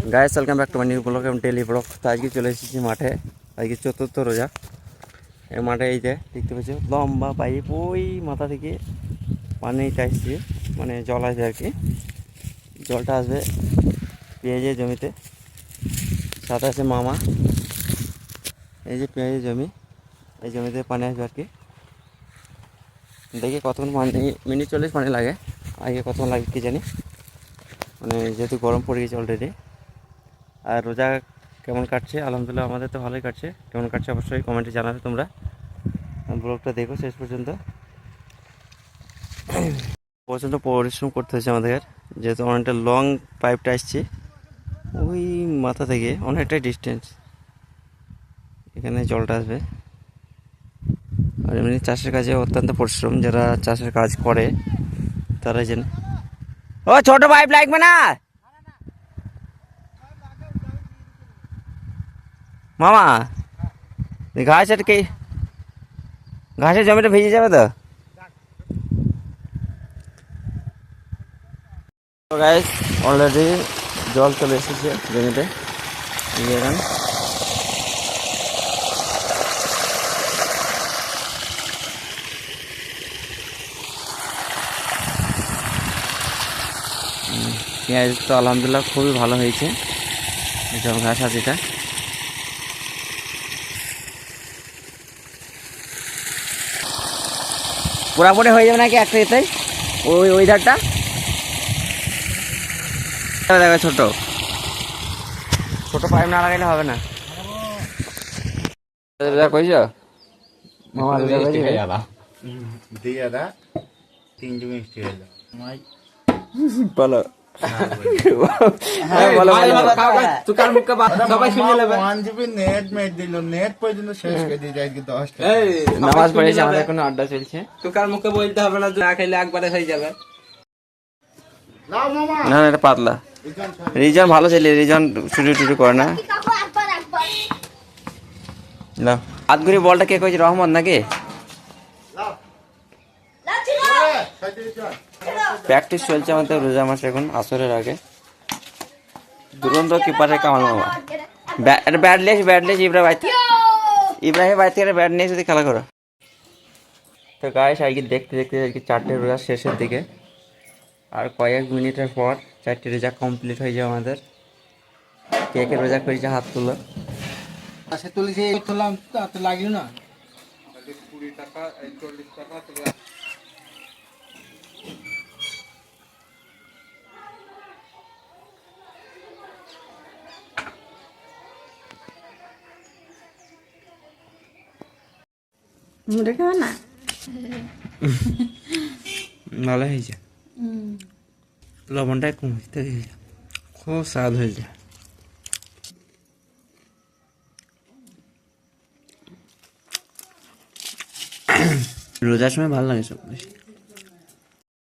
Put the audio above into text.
Guys welcome back to my new blog এবং daily blog. তো আজকে চলে এসেছি মাঠে, আজকে চতুর্থ রোজা। এই মাঠে এই যে দেখতে পাচ্ছ লম্বা পাইপ ওই মাথা থেকে পানিটা আসছে, মানে জল আসবে আর কি। জলটা আসবে পেঁয়াজের জমিতে, সাথে আছে মামা। এই যে পেঁয়াজের জমি, এই জমিতে পানি আসবে আর কি। দেখি কতক্ষণ পানি, মিনিট 40 পানি লাগে, আগে কতক্ষণ লাগে কি জানি। মানে যেহেতু গরম পড়ে গেছে অলরেডি। আর রোজা কেমন কাটছে? আলহামদুলিল্লাহ আমাদের তো ভালোই কাটছে। কেমন কাটছে অবশ্যই কমেন্টে জানাবে তোমরা। ব্লগটা দেখো শেষ পর্যন্ত। প্রচণ্ড পরিশ্রম করতে হয়েছে আমাদের, যেহেতু অনেকটা লং পাইপটা আসছে ওই মাথা থেকে, অনেকটাই ডিস্টেন্স। এখানে জলটা আসবে। আর এমনি চাষের কাজে অত্যন্ত পরিশ্রম, যারা চাষের কাজ করে তারাই জানে। ও ছোট পাইপ লাগবে না মামা, ঘাসের কি, ঘাসের জমিটা ভিজে যাবে তো। গাইস অলরেডি জল চলে এসেছে জমিতে। এখানে পেঁয়াজ তো আলহামদুলিল্লাহ খুবই ভালো হয়েছে। এটা ঘাস আছে, এটা পুরাপুরি হয়ে যাবে নাকি একটা এটাই, ওই ওই ধারটা দেখো। ছোট ছোট পাইপ না লাগাইলে হবে না। কইছ মামা বলো নামাজ পড়েছে, আমাদের কোনো আড্ডা চলছে। তোকার মুখে বলতে হবে না, না খাইলে একবারে হয়ে যাবে। না না এটা পাতলা। রিজন ভালো ছেলে, রিজন ছুটি টুটি করে না। হাত ঘুরি বলটা কে কইছে, রহমত নাকি? প্র্যাকটিস চলছে আমাদের রোজা মাসে এখন, আসরের আগে। দুরন্ত কিপারে কামাল মামা ব্যাটলেস ইব্রাহিম বাইর থেকে ব্যাট নিয়ে যদি খেলা করো। তো গাইস আজকে দেখতে দেখতে আজকে 4টে রোজা শেষের দিকে। আর কয়েক মিনিটের পর 4টে রোজা কমপ্লিট হয়ে যাবে আমাদের। কে কে রোজা করেছে হাত তুলো। লাগলো না। মুড়ে খাবে না? ভালো হয়েছে, লবণটা কম হয়েছে, খুব স্বাদ হয়েছে। রোজার সময় ভালো লাগে সব বেশি।